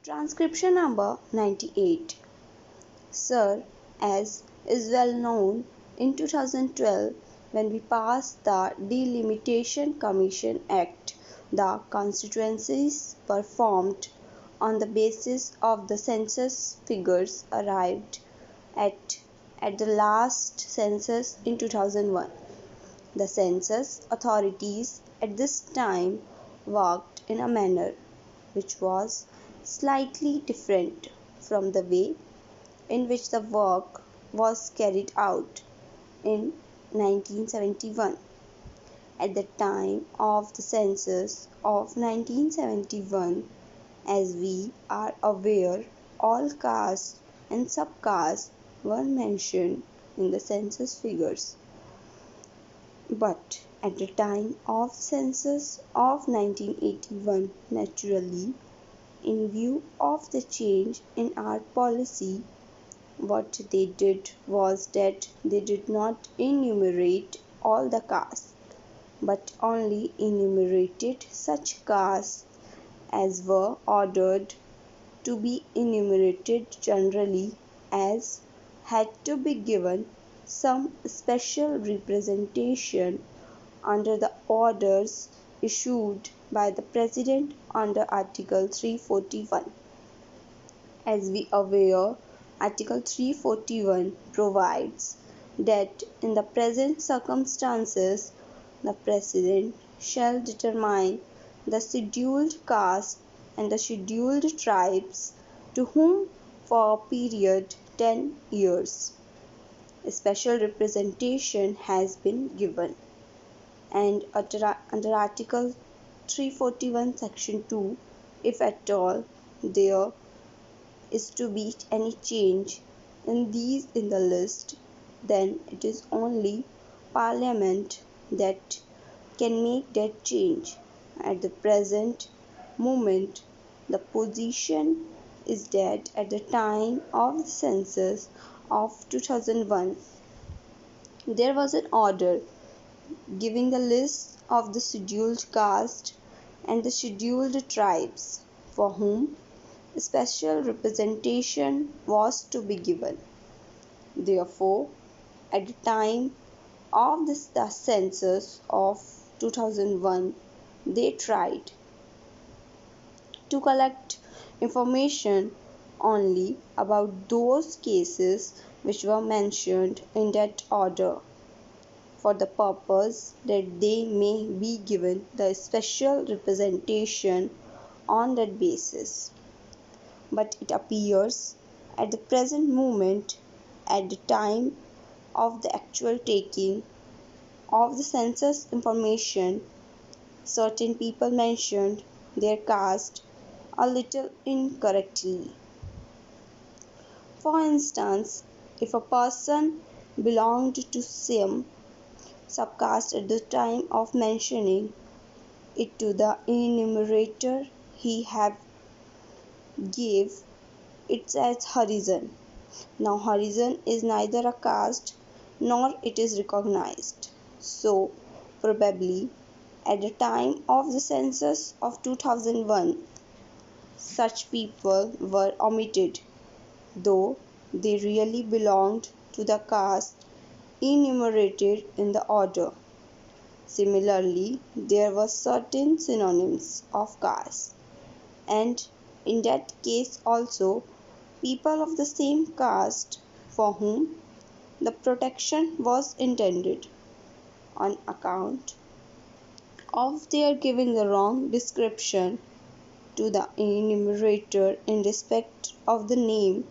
Transcription number 98. Sir, as is well known, in 2012, when we passed the Delimitation Commission Act, the constituencies were formed on the basis of the census figures arrived at the last census in 2001. The census authorities at this time worked in a manner which was slightly different from the way in which the work was carried out in 1971. At the time of the census of 1971, as we are aware, all castes and subcastes were mentioned in the census figures. But at the time of the census of 1981, naturally, in view of the change in our policy, what they did was that they did not enumerate all the castes, but only enumerated such castes as were ordered to be enumerated generally, as had to be given some special representation under the orders issued by the President under Article 341. As we are aware, Article 341 provides that in the present circumstances, the President shall determine the scheduled castes and the scheduled tribes to whom for a period 10 years a special representation has been given, and under Article 341 Section 2, if at all there is to be any change in the list, then it is only Parliament that can make that change. At the present moment, the position is that at the time of the census of 2001, there was an order giving the list of the scheduled caste and the scheduled tribes for whom special representation was to be given. Therefore, at the time of the census of 2001, they tried to collect information only about those cases which were mentioned in that order, for the purpose that they may be given the special representation on that basis. But it appears at the present moment, at the time of the actual taking of the census information, certain people mentioned their caste a little incorrectly. For instance, if a person belonged to some subcaste at the time of mentioning it to the enumerator, he gave it as Harijan. Now Harijan is neither a caste nor it is recognized. So probably at the time of the census of 2001, such people were omitted, though they really belonged to the caste enumerated in the order. Similarly, there were certain synonyms of caste, and in that case also, people of the same caste for whom the protection was intended, on account of their giving the wrong description to the enumerator in respect of the name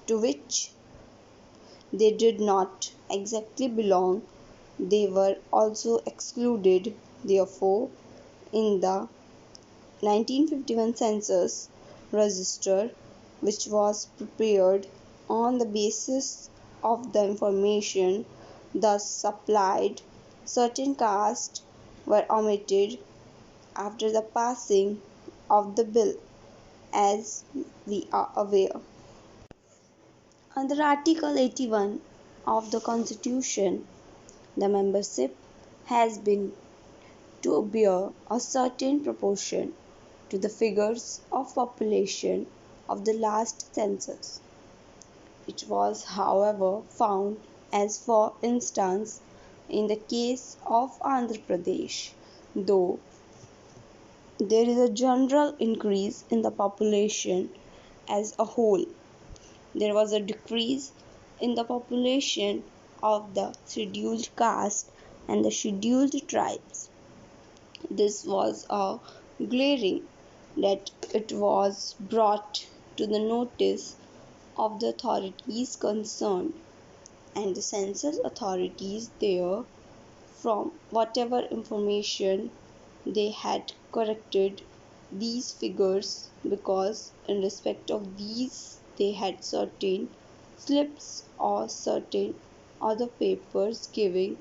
to which they did not exactly belong, they were also excluded. Therefore, in the 1951 census register, which was prepared on the basis of the information thus supplied, certain castes were omitted after the passing of the bill, as we are aware. Under Article 81 of the Constitution, the membership has been to bear a certain proportion to the figures of population of the last census. It was, however, found, as for instance in the case of Andhra Pradesh, though there is a general increase in the population as a whole, there was a decrease in the population of the scheduled caste and the scheduled tribes. This was a glaring that it was brought to the notice of the authorities concerned, and the census authorities there, from whatever information they had, corrected these figures because in respect of these they had certain slips or certain other papers giving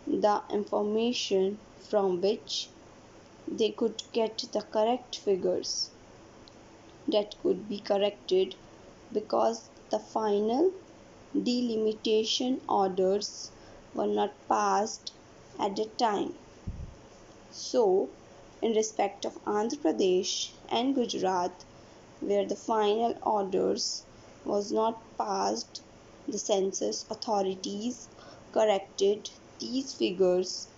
the information from which they could get the correct figures that could be corrected because the final delimitation orders were not passed at the time. So, in respect of Andhra Pradesh and Gujarat, where the final orders was not passed, the census authorities corrected these figures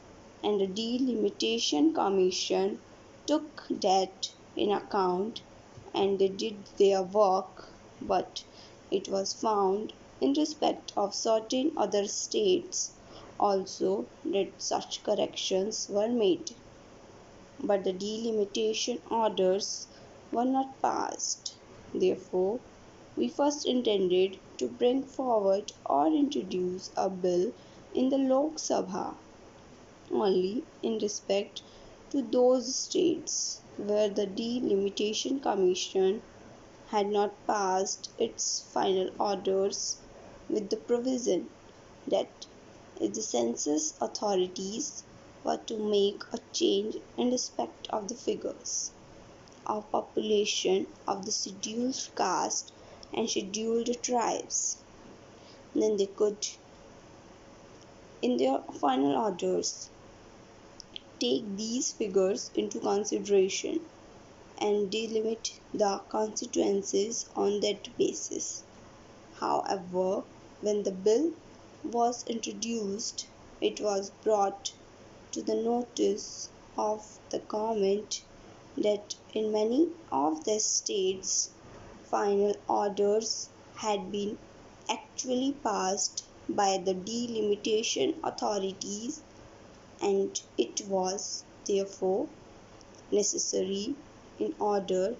and the Delimitation Commission took that in account and they did their work, but it was found in respect of certain other states also that such corrections were made, but the delimitation orders were not passed. Therefore, we first intended to bring forward or introduce a bill in the Lok Sabha only in respect to those states where the Delimitation Commission had not passed its final orders, with the provision that if the census authorities were to make a change in respect of the figures of population of the scheduled caste and scheduled tribes, then they could, in their final orders, take these figures into consideration and delimit the constituencies on that basis. However, when the bill was introduced, it was brought to the notice of the government that in many of the states final orders had been actually passed by the delimitation authorities, and it was therefore necessary, in order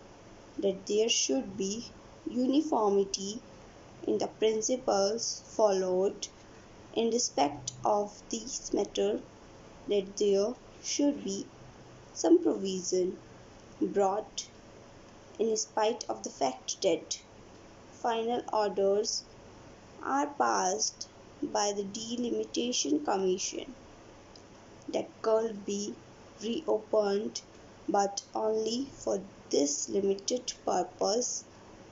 that there should be uniformity in the principles followed in respect of these matters, that there should be some provision brought in spite of the fact that final orders are passed by the Delimitation Commission, that could be reopened, but only for this limited purpose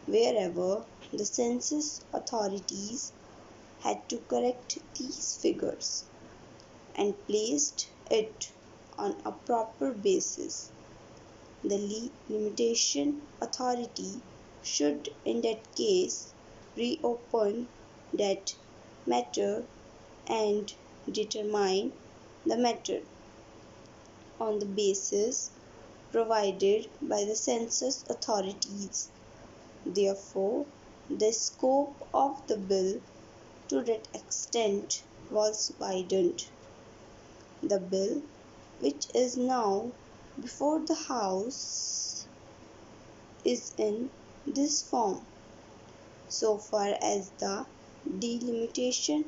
wherever the census authorities had to correct these figures and placed it on a proper basis. The limitation authority should in that case reopen that matter and determine the matter on the basis provided by the census authorities. Therefore, the scope of the bill to that extent was widened. The bill, which is now before the House, is in this form so far as the delimitation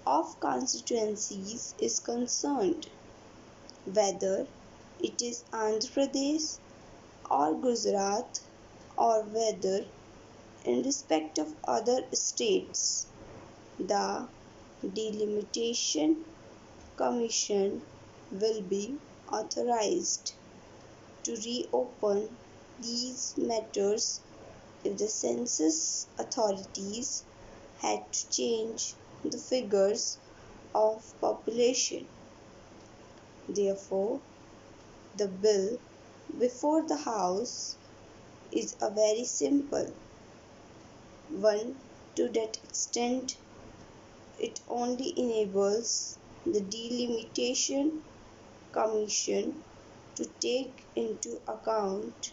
of constituencies is concerned, whether it is Andhra Pradesh or Gujarat, or whether in respect of other states, the Delimitation Commission will be authorized to reopen these matters if the census authorities had to change the figures of population. Therefore, the bill before the house is a very simple one. To that extent, it only enables the delimitation commission to take into account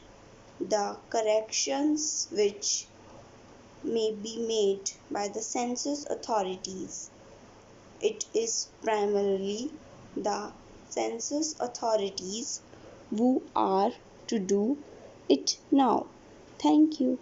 the corrections which may be made by the census authorities. It is primarily the census authorities who are to do it now. Thank you.